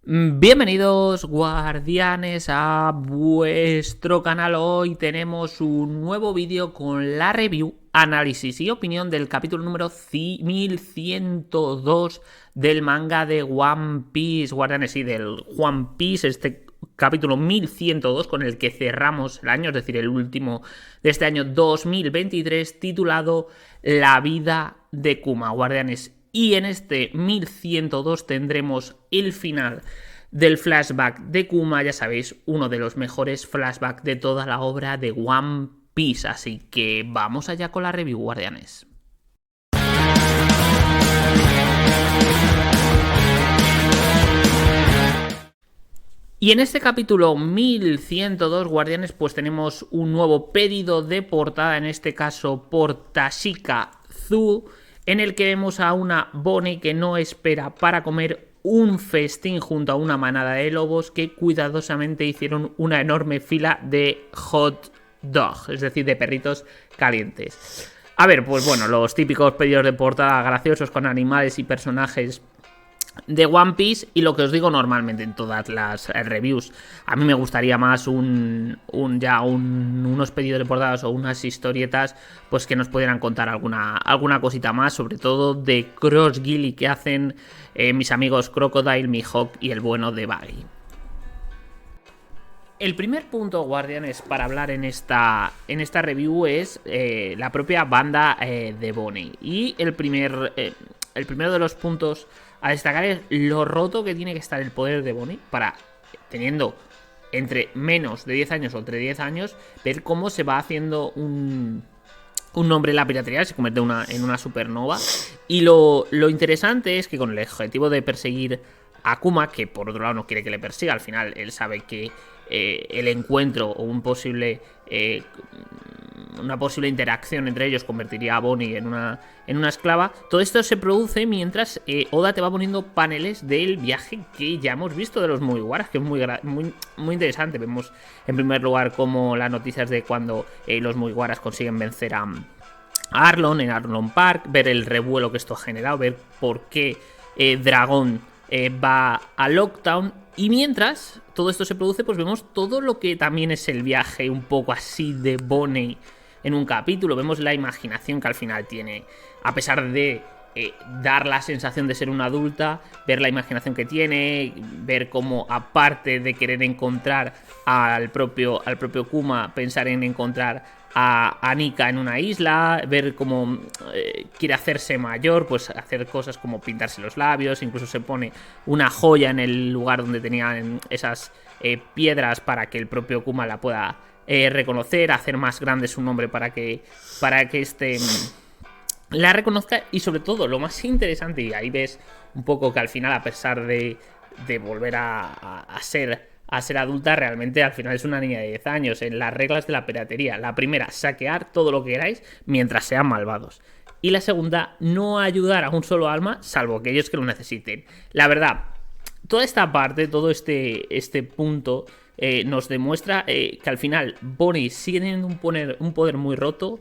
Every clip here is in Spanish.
Bienvenidos guardianes a vuestro canal. Hoy tenemos un nuevo vídeo con la review, análisis y opinión del capítulo número 1102 del manga de One Piece, guardianes, y del One Piece, este capítulo 1102 con el que cerramos el año, es decir, el último de este año 2023, titulado La vida de Kuma, guardianes. Y en este 1102 tendremos el final del flashback de Kuma, ya sabéis, uno de los mejores flashbacks de toda la obra de One Piece. Así que vamos allá con la review, guardianes. Y en este capítulo 1102, guardianes, pues tenemos un nuevo pedido de portada, en este caso por Tashika Zu, en el que vemos a una Bonnie que no espera para comer un festín junto a una manada de lobos que cuidadosamente hicieron una enorme fila de hot dog, es decir, de perritos calientes. A ver, pues bueno, los típicos pedidos de portada graciosos con animales y personajes de One Piece, y lo que os digo normalmente en todas las reviews, a mí me gustaría más unos pedidos de portadas o unas historietas pues que nos pudieran contar alguna cosita más, sobre todo de Cross Gilly que hacen mis amigos Crocodile, Mihawk y el bueno de Baggy. El primer punto, guardianes, para hablar en esta review es la propia banda de Bonnie. Y el primero de los puntos a destacar es lo roto que tiene que estar el poder de Bonnie para, teniendo entre menos de 10 años o entre 10 años, ver cómo se va haciendo un nombre en la piratería, se convierte en una supernova. Y lo interesante es que con el objetivo de perseguir a Kuma, que por otro lado no quiere que le persiga, al final él sabe que el encuentro o una posible interacción entre ellos convertiría a Bonnie en una esclava. Todo esto se produce mientras Oda te va poniendo paneles del viaje que ya hemos visto de los Mugiwaras, que es muy interesante. Vemos en primer lugar como las noticias de cuando los Mugiwaras consiguen vencer a Arlong en Arlong Park, ver el revuelo que esto ha generado, ver por qué Dragón va a Lockdown. Y mientras todo esto se produce, pues vemos todo lo que también es el viaje un poco así de Bonnie en un capítulo. Vemos la imaginación que al final tiene, a pesar de dar la sensación de ser una adulta, ver la imaginación que tiene, ver cómo, aparte de querer encontrar al propio Kuma, pensar en encontrar a Nika en una isla, ver cómo quiere hacerse mayor, pues hacer cosas como pintarse los labios, incluso se pone una joya en el lugar donde tenían esas piedras para que el propio Kuma la pueda reconocer, hacer más grande su nombre para que la reconozca. Y sobre todo, lo más interesante, y ahí ves un poco que al final, a pesar de volver a ser adulta, realmente al final es una niña de 10 años. En las reglas de la piratería: la primera, saquear todo lo que queráis mientras sean malvados, y la segunda, no ayudar a un solo alma salvo aquellos que lo necesiten. La verdad, toda esta parte, todo este punto nos demuestra que al final Bonnie sigue teniendo un poder muy roto.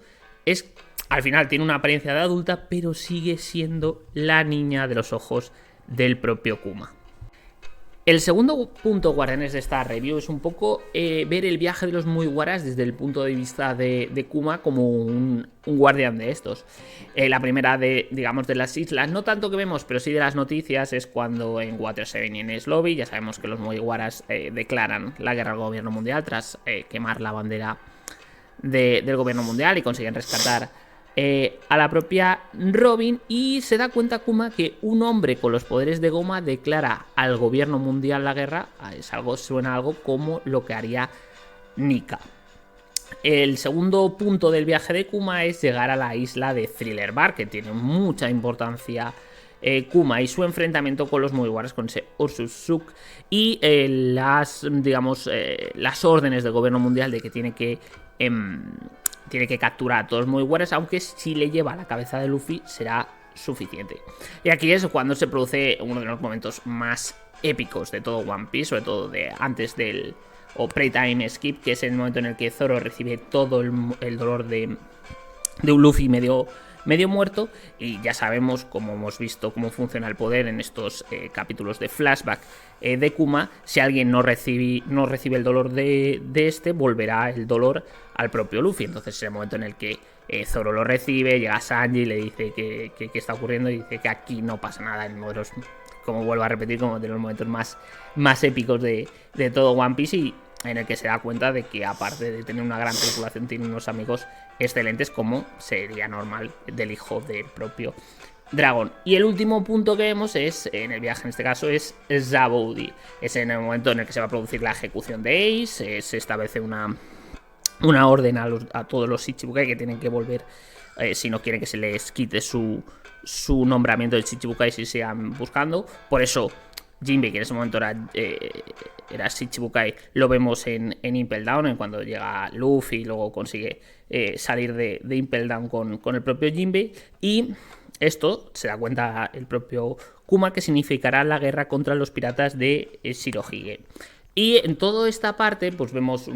Al final tiene una apariencia de adulta, pero sigue siendo la niña de los ojos del propio Kuma. El segundo punto, guardianes, de esta review es un poco ver el viaje de los Mugiwaras desde el punto de vista de Kuma como un guardián de estos. La primera de las islas, no tanto que vemos, pero sí de las noticias, es cuando en Water 7 y en Lobby ya sabemos que los Mugiwaras declaran la guerra al gobierno mundial tras quemar la bandera del gobierno mundial y consiguen rescatar a la propia Robin. Y se da cuenta Kuma que un hombre con los poderes de goma declara al gobierno mundial la guerra. Suena algo como lo que haría Nika. El segundo punto del viaje de Kuma es llegar a la isla de Thriller Bar, que tiene mucha importancia Kuma y su enfrentamiento con los Mugiwaras, con ese Ursusuk y las órdenes del gobierno mundial de que tiene que capturar a todos los Mugiwaras, aunque si le lleva a la cabeza de Luffy será suficiente. Y aquí es cuando se produce uno de los momentos más épicos de todo One Piece, sobre todo antes del pre-time skip, que es el momento en el que Zoro recibe todo el dolor de un Luffy medio medio muerto, y ya sabemos, como hemos visto, cómo funciona el poder en estos capítulos de flashback de Kuma. Si alguien no recibe el dolor de este, volverá el dolor al propio Luffy. Entonces es el momento en el que Zoro lo recibe, llega Sanji y le dice que está ocurriendo, y dice que aquí no pasa nada, en modos, como vuelvo a repetir, como de los momentos más épicos de todo One Piece, y en el que se da cuenta de que, aparte de tener una gran tripulación, tiene unos amigos excelentes, como sería normal del hijo del propio dragón. Y el último punto que vemos es, en el viaje en este caso, es Sabaody. Es en el momento en el que se va a producir la ejecución de Ace. Se establece una orden a todos los Shichibukai que tienen que volver, si no quieren que se les quite su nombramiento de Shichibukai, si sigan buscando. Por eso Jinbei, que en ese momento era Shichibukai, lo vemos en Impel Down, en cuando llega Luffy y luego consigue salir de Impel Down con el propio Jinbei. Y esto se da cuenta el propio Kuma, que significará la guerra contra los piratas de Shirohige. Y en toda esta parte pues vemos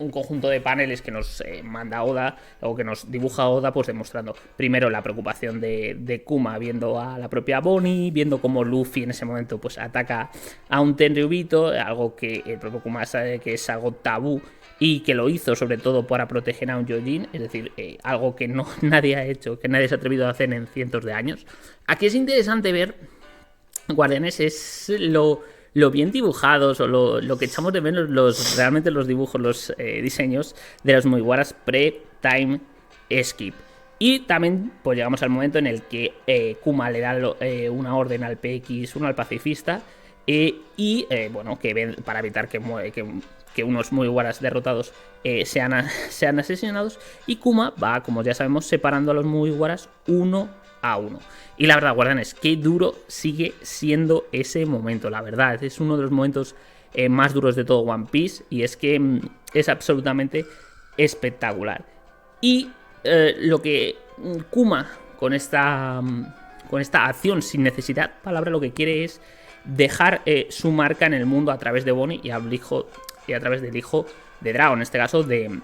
un conjunto de paneles que nos manda Oda, o que nos dibuja Oda, pues demostrando primero la preocupación de Kuma viendo a la propia Bonnie, viendo cómo Luffy en ese momento pues ataca a un Tenryubito, algo que el propio Kuma sabe que es algo tabú y que lo hizo sobre todo para proteger a un Gyojin, es decir, algo que nadie ha hecho, que nadie se ha atrevido a hacer en cientos de años. Aquí es interesante ver, Guardianes, es lo bien dibujados, o lo que echamos de menos realmente los dibujos, los diseños de los Mugiwaras pre-time skip. Y también pues llegamos al momento en el que Kuma le da una orden al PX1, al pacifista, y bueno, para evitar que unos Mugiwaras derrotados sean asesinados, y Kuma va, como ya sabemos, separando a los Mugiwaras uno a uno. Y la verdad, Guardianes, qué duro sigue siendo ese momento. La verdad, es uno de los momentos más duros de todo One Piece, y es que es absolutamente espectacular. Y lo que Kuma con esta acción sin necesidad palabra lo que quiere es dejar su marca en el mundo a través de Bonnie y a través del hijo de Dragon, en este caso de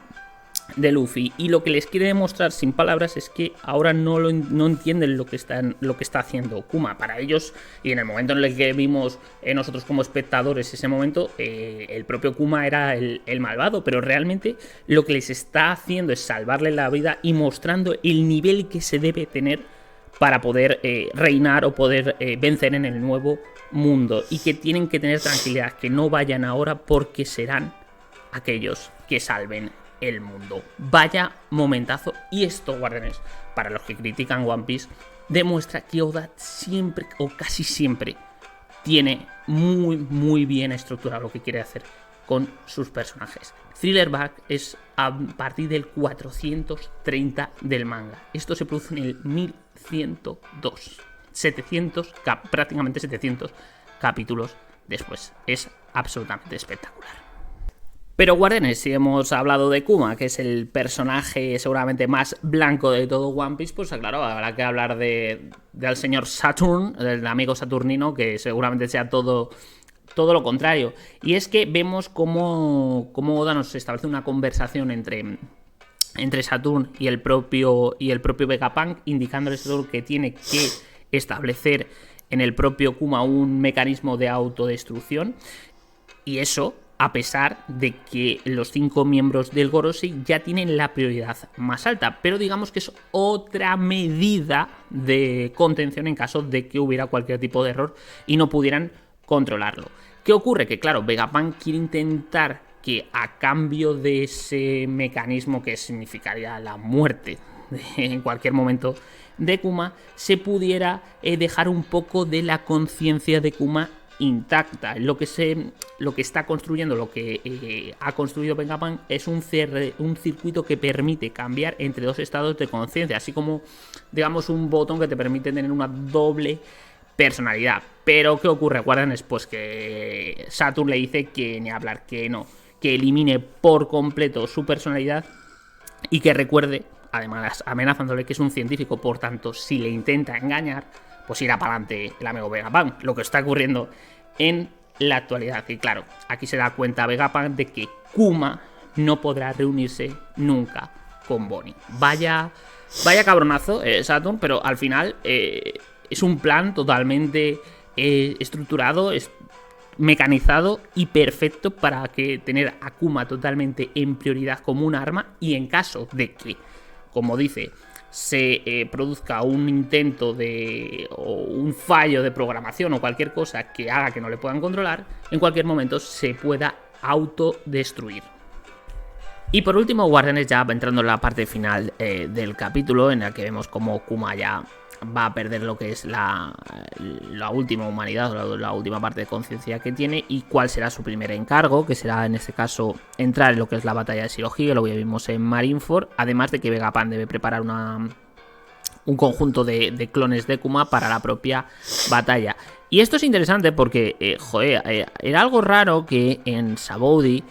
Luffy. Y lo que les quiere demostrar sin palabras es que ahora no entienden lo que está haciendo Kuma. Para ellos, y en el momento en el que vimos nosotros como espectadores ese momento, el propio Kuma era el malvado, pero realmente lo que les está haciendo es salvarle la vida y mostrando el nivel que se debe tener para poder reinar o poder vencer en el nuevo mundo, y que tienen que tener tranquilidad, que no vayan ahora porque serán aquellos que salven el mundo. Vaya momentazo. Y esto, Guardianes, para los que critican One Piece, demuestra que Oda siempre o casi siempre tiene muy bien estructurado lo que quiere hacer con sus personajes. Thriller Bark es a partir del 430 del manga. Esto se produce en el 1102. Prácticamente 700 capítulos después. Es absolutamente espectacular. Pero, Guardianes, si hemos hablado de Kuma, que es el personaje seguramente más blanco de todo One Piece, pues claro, habrá que hablar del señor Saturn, del amigo saturnino, que seguramente sea todo lo contrario. Y es que vemos cómo Oda nos establece una conversación entre Saturn y el propio Vegapunk, indicándole a Saturn que tiene que establecer en el propio Kuma un mecanismo de autodestrucción. Y eso a pesar de que los 5 miembros del Gorosei ya tienen la prioridad más alta, pero digamos que es otra medida de contención en caso de que hubiera cualquier tipo de error y no pudieran controlarlo. ¿Qué ocurre? Que claro, Vegapunk quiere intentar que a cambio de ese mecanismo que significaría la muerte en cualquier momento de Kuma, se pudiera dejar un poco de la conciencia de Kuma intacta. Lo que está construyendo, lo que ha construido Vegapunk es un circuito que permite cambiar entre dos estados de conciencia, así como, digamos, un botón que te permite tener una doble personalidad. Pero ¿qué ocurre, Guardianes? Pues que Saturn le dice que ni hablar, que no, que elimine por completo su personalidad y que recuerde, además amenazándole, que es un científico, por tanto, si le intenta engañar, pues irá para adelante el amigo Vegapunk, lo que está ocurriendo en la actualidad. Y claro, aquí se da cuenta Vegapunk de que Kuma no podrá reunirse nunca con Bonnie. Vaya Vaya cabronazo, Saturn, pero al final es un plan totalmente estructurado, mecanizado y perfecto para que tener a Kuma totalmente en prioridad como un arma, y en caso de que, como dice, se produzca un intento o un fallo de programación o cualquier cosa que haga que no le puedan controlar, en cualquier momento se pueda autodestruir. Y por último, Guardianes, ya entrando en la parte final del capítulo, en la que vemos como Kuma ya va a perder lo que es la última humanidad, la última parte de conciencia que tiene, y cuál será su primer encargo, que será en este caso entrar en lo que es la batalla de Shirohige, lo que ya vimos en Marineford, además de que Vegapunk debe preparar un conjunto de clones de Kuma para la propia batalla. Y esto es interesante porque, era algo raro que en Sabaody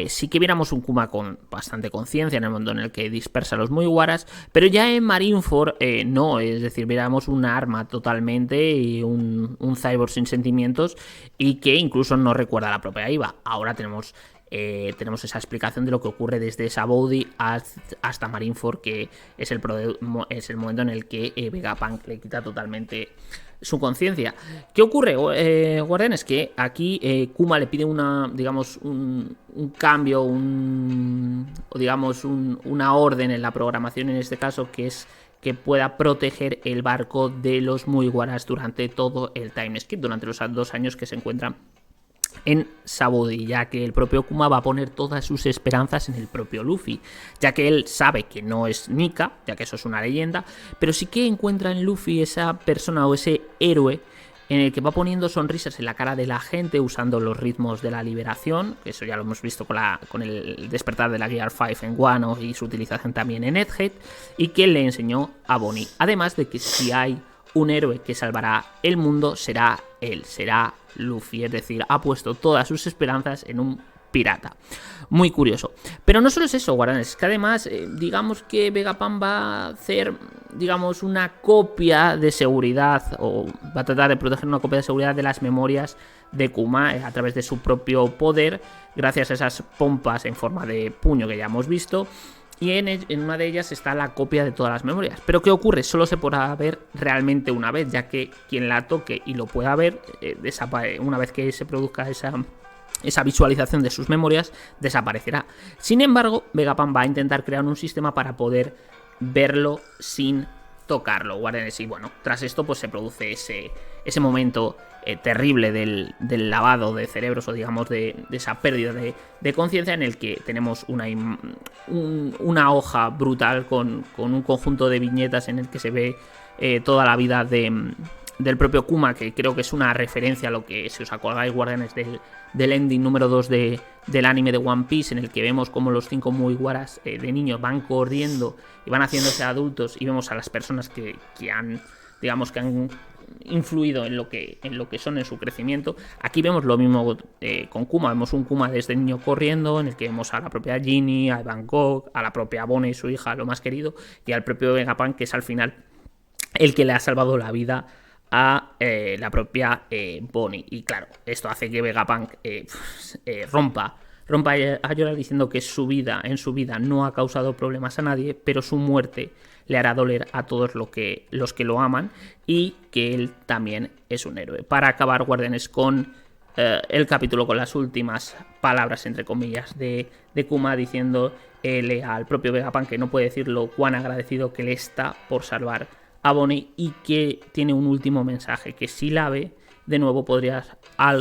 sí que viéramos un Kuma con bastante conciencia en el mundo en el que dispersa a los Mugiwaras, pero ya en Marineford no, es decir, viéramos un arma totalmente y un cyborg sin sentimientos, y que incluso no recuerda a la propia Iva. Ahora tenemos esa explicación de lo que ocurre desde Sabaody hasta Marineford, que es el momento en el que Vegapunk le quita totalmente su conciencia. ¿Qué ocurre, Guardianes? Que aquí Kuma le pide un cambio, una orden en la programación, en este caso, que es que pueda proteger el barco de los Mugiwaras durante todo el time skip, durante los 2 años que se encuentran en Sabaody, ya que el propio Kuma va a poner todas sus esperanzas en el propio Luffy, ya que él sabe que no es Nika, ya que eso es una leyenda, pero sí que encuentra en Luffy esa persona o ese héroe en el que va poniendo sonrisas en la cara de la gente usando los ritmos de la liberación, que eso ya lo hemos visto con el despertar de la Gear 5 en Wano y su utilización también en Egghead, y que le enseñó a Bonnie. Además de que si hay un héroe que salvará el mundo, será él, será Luffy, es decir, ha puesto todas sus esperanzas en un pirata. Muy curioso. Pero no solo es eso, Guardianes, es que además, digamos que Vegapunk va a hacer, una copia de seguridad, o va a tratar de proteger una copia de seguridad de las memorias de Kuma a través de su propio poder, gracias a esas pompas en forma de puño que ya hemos visto. Y en una de ellas está la copia de todas las memorias. Pero ¿qué ocurre? Solo se podrá ver realmente una vez, ya que quien la toque y lo pueda ver, una vez que se produzca esa visualización de sus memorias, desaparecerá. Sin embargo, Vegapunk va a intentar crear un sistema para poder verlo sin tocarlo, Guardianes. Y bueno, tras esto pues se produce ese momento terrible del lavado de cerebros, o digamos de esa pérdida de conciencia, en el que tenemos una hoja brutal con un conjunto de viñetas en el que se ve toda la vida del propio Kuma, que creo que es una referencia a lo que, si os acordáis, Guardianes, del ending número 2 del anime de One Piece, en el que vemos como los 5 Mugiwaras de niños van corriendo y van haciéndose adultos, y vemos a las personas que han influido en lo que son en su crecimiento. Aquí vemos lo mismo con Kuma. Vemos un Kuma desde niño corriendo, en el que vemos a la propia Ginny, a Bangkok, a la propia Bonnie, su hija, lo más querido, y al propio Vegapunk, que es al final el que le ha salvado la vida a la propia Bonnie. Y claro, esto hace que Vegapunk rompa a llorar, diciendo que en su vida no ha causado problemas a nadie, pero su muerte le hará doler a todos los que lo aman, y que él también es un héroe. Para acabar, Guardianes, con el capítulo con las últimas palabras, entre comillas, de Kuma, diciéndole al propio Vegapunk que no puede decir lo cuán agradecido que le está por salvar a Bonnie, y que tiene un último mensaje, que si la ve de nuevo podrías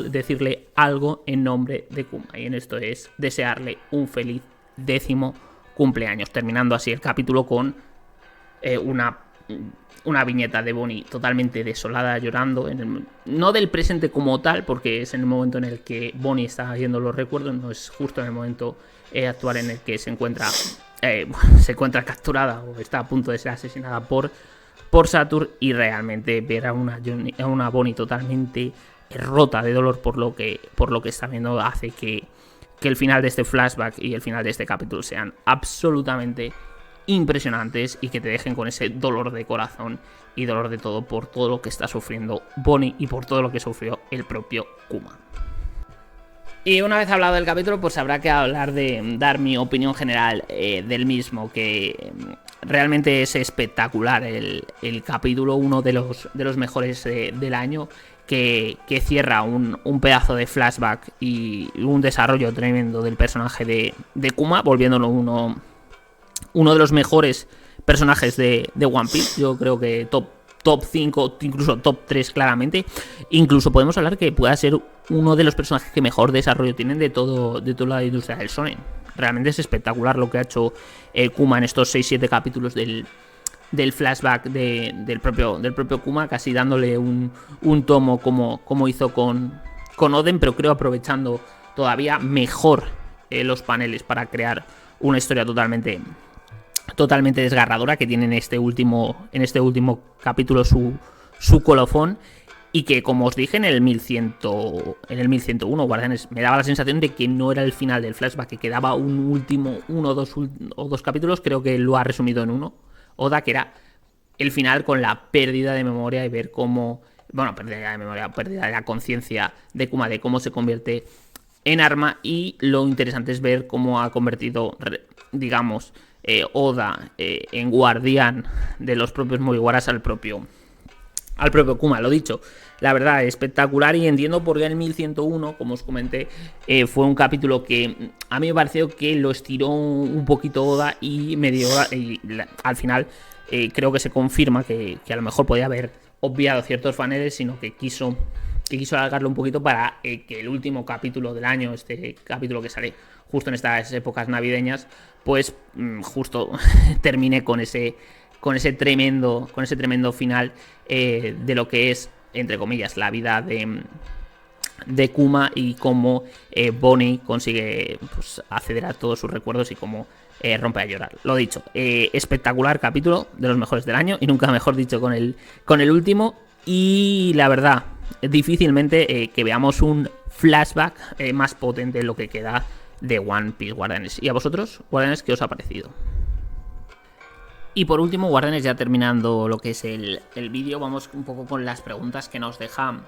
decirle algo en nombre de Kuma, y en esto es desearle un feliz 10º cumpleaños, terminando así el capítulo con una viñeta de Bonnie totalmente desolada, llorando, no del presente como tal, porque es en el momento en el que Bonnie está viendo los recuerdos, no es justo en el momento actual en el que se encuentra capturada o está a punto de ser asesinada por Saturn, y realmente ver a una Bonnie totalmente rota de dolor por lo que está viendo hace que el final de este flashback y el final de este capítulo sean absolutamente impresionantes, y que te dejen con ese dolor de corazón y dolor de todo por todo lo que está sufriendo Bonnie y por todo lo que sufrió el propio Kuma. Y una vez hablado del capítulo, pues habrá que hablar de dar mi opinión general del mismo, que realmente es espectacular el capítulo, uno de los mejores del año, que cierra un pedazo de flashback y un desarrollo tremendo del personaje de Kuma, volviéndolo uno de los mejores personajes de One Piece. Yo creo que top 5, incluso top 3 claramente. Incluso podemos hablar que pueda ser uno de los personajes que mejor desarrollo tienen de toda la industria del shonen. Realmente es espectacular lo que ha hecho Kuma en estos 6-7 capítulos del flashback del propio Kuma, casi dándole un tomo como hizo con Oden, pero creo aprovechando todavía mejor los paneles para crear una historia totalmente desgarradora, que tiene en este último capítulo su colofón. Y que, como os dije en el 1101, Guardianes, me daba la sensación de que no era el final del flashback, que quedaba un último uno o dos capítulos. Creo que lo ha resumido en uno Oda, que era el final con la pérdida de memoria y ver cómo, bueno, pérdida de memoria, pérdida de la conciencia de Kuma, de cómo se convierte en arma. Y lo interesante es ver cómo ha convertido, digamos, Oda en guardián de los propios Mugiwaras al propio Kuma. Lo dicho, la verdad, espectacular, y entiendo por qué el 1101, como os comenté, fue un capítulo que a mí me pareció que lo estiró un poquito Oda y al final creo que se confirma que a lo mejor podía haber obviado ciertos paneles, sino que quiso alargarlo un poquito para que el último capítulo del año, este capítulo que sale justo en estas épocas navideñas, pues justo termine con ese tremendo final de lo que es, entre comillas, la vida de Kuma, y cómo Bonnie consigue, pues, acceder a todos sus recuerdos y cómo rompe a llorar. Lo dicho, espectacular capítulo, de los mejores del año, y nunca mejor dicho con el último. Y la verdad, difícilmente que veamos un flashback más potente en lo que queda de One Piece, Guardianes. ¿Y a vosotros, Guardianes, qué os ha parecido? Y por último, Guardianes, ya terminando lo que es el vídeo, vamos un poco con las preguntas que nos deja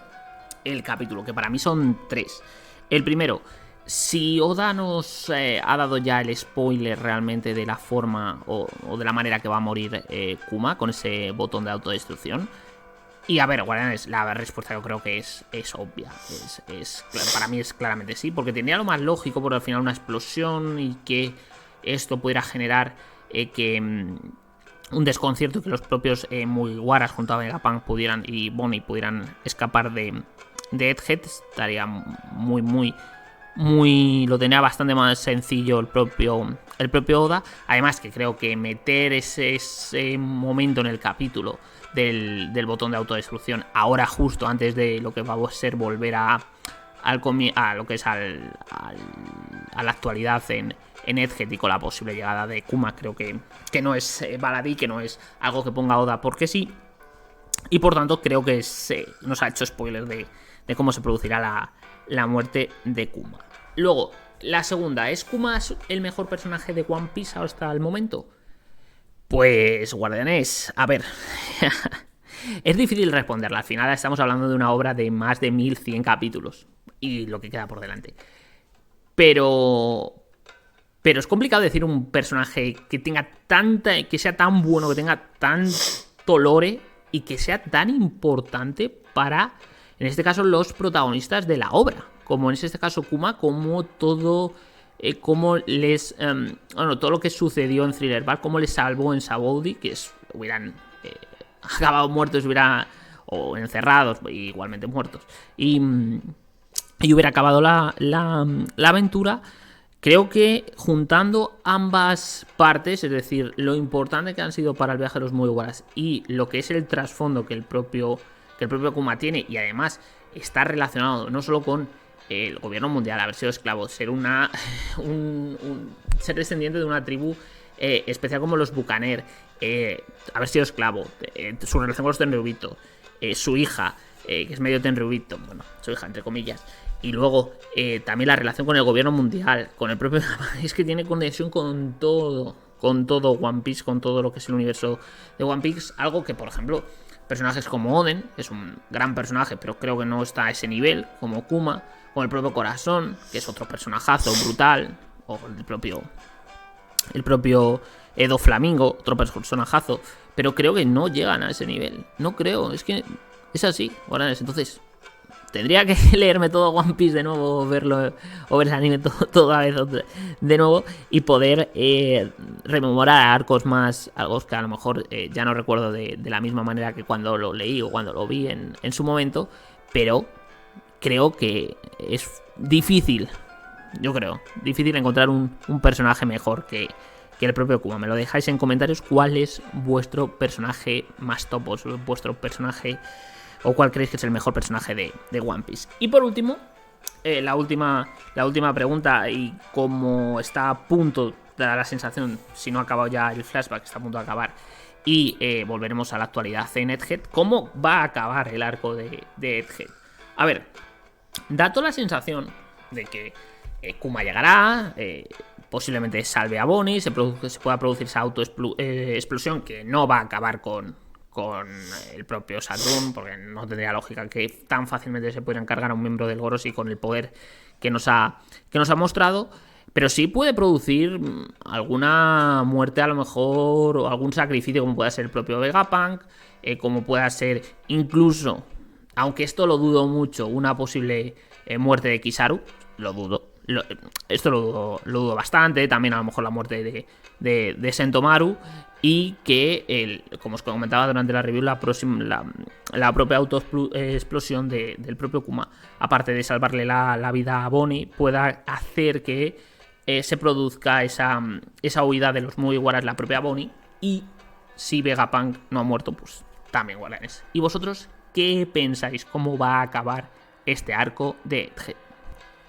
el capítulo, que para mí son 3. El primero, si Oda nos ha dado ya el spoiler realmente de la forma o de la manera que va a morir Kuma con ese botón de autodestrucción. Y a ver, Guardianes, la respuesta yo creo que es obvia. Para mí es claramente sí, porque tendría lo más lógico por al final una explosión y que esto pudiera generar un desconcierto, y que los propios Mugiwaras junto a Vegapunk y Bonnie pudieran escapar de Egghead. Estaría muy lo tenía bastante más sencillo el propio Oda. Además, que creo que meter ese momento en el capítulo del botón de autodestrucción, ahora justo antes de lo que va a ser volver a lo que es a la actualidad en Egghead, y con la posible llegada de Kuma, creo que no es baladí, que no es algo que ponga Oda porque sí. Y por tanto creo que nos ha hecho spoiler de cómo se producirá la muerte de Kuma. Luego, la segunda, ¿es Kuma el mejor personaje de One Piece hasta el momento? Pues, Guardianes, a ver, es difícil responderla. Al final estamos hablando de una obra de más de 1100 capítulos y lo que queda por delante. Pero es complicado decir un personaje que tenga que sea tan bueno, que tenga tanto lore y que sea tan importante para, en este caso, los protagonistas de la obra. Como en este caso Kuma, como todo, todo lo que sucedió en Thriller Bark, cómo les salvó en Sabaody, que hubieran acabado muertos, o encerrados, igualmente muertos, y hubiera acabado la aventura. Creo que juntando ambas partes, es decir, lo importante que han sido para el viaje de los Mugiwaras y lo que es el trasfondo que el propio Kuma tiene, y además está relacionado no solo con el gobierno mundial, haber sido esclavo, ser ser descendiente de una tribu especial como los Bucaner, haber sido esclavo, su relación con los Tenryubito, su hija, que es medio Tenryubito, bueno, su hija entre comillas, y luego también la relación con el gobierno mundial, con el propio... Es que tiene conexión con todo One Piece, con todo lo que es el universo de One Piece. Algo que, por ejemplo, personajes como Oden, que es un gran personaje, pero creo que no está a ese nivel, como Kuma, o el propio Corazón, que es otro personajazo brutal, o el propio el propio Edo Flamingo, otro personajazo, pero creo que no llegan a ese nivel. No creo, es que es así, guardianes. Entonces, tendría que leerme todo One Piece de nuevo, verlo o ver el anime toda vez de nuevo y poder rememorar arcos que a lo mejor ya no recuerdo de la misma manera que cuando lo leí o cuando lo vi en su momento, pero creo que es difícil, yo creo, difícil encontrar un personaje mejor que el propio Kuma. Me lo dejáis en comentarios cuál es vuestro personaje más top, vuestro personaje o cuál creéis que es el mejor personaje de One Piece. Y por último, la última pregunta, y como está a punto, da la sensación, si no ha acabado ya el flashback, está a punto de acabar, y volveremos a la actualidad en Egghead, ¿cómo va a acabar el arco de Egghead? A ver, da toda la sensación de que Kuma llegará, posiblemente salve a Bonnie, se pueda producir esa explosión que no va a acabar con el propio Saturn, porque no tendría lógica que tan fácilmente se pudiera encargar a un miembro del Goroshi con el poder que nos ha mostrado, pero sí puede producir alguna muerte a lo mejor, o algún sacrificio, como pueda ser el propio Vegapunk, como pueda ser incluso, aunque esto lo dudo mucho, una posible muerte de Kizaru, lo dudo. Esto lo dudo bastante. También a lo mejor la muerte de Sentomaru. Y que, como os comentaba durante la review, la propia autoexplosión del propio Kuma, aparte de salvarle la vida a Bonnie, pueda hacer que se produzca esa huida de los Mugiwaras, la propia Bonnie. Y si Vegapunk no ha muerto, pues también guardianes. ¿Y vosotros qué pensáis? ¿Cómo va a acabar este arco de Egghead?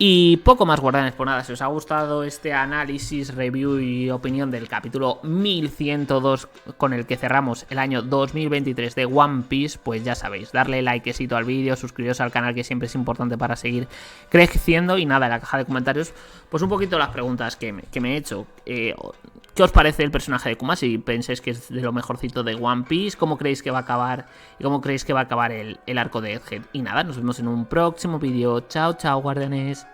Y poco más, guardianes. Por nada, si os ha gustado este análisis, review y opinión del capítulo 1102 con el que cerramos el año 2023 de One Piece, pues ya sabéis, darle likecito al vídeo, suscribiros al canal, que siempre es importante para seguir creciendo. Y nada, en la caja de comentarios, pues un poquito las preguntas que me he hecho. ¿Qué os parece el personaje de Kuma? Si pensáis que es de lo mejorcito de One Piece, ¿cómo creéis que va a acabar? ¿Y cómo creéis que va a acabar el arco de Egghead? Y nada, nos vemos en un próximo vídeo. Chao, chao, guardianes.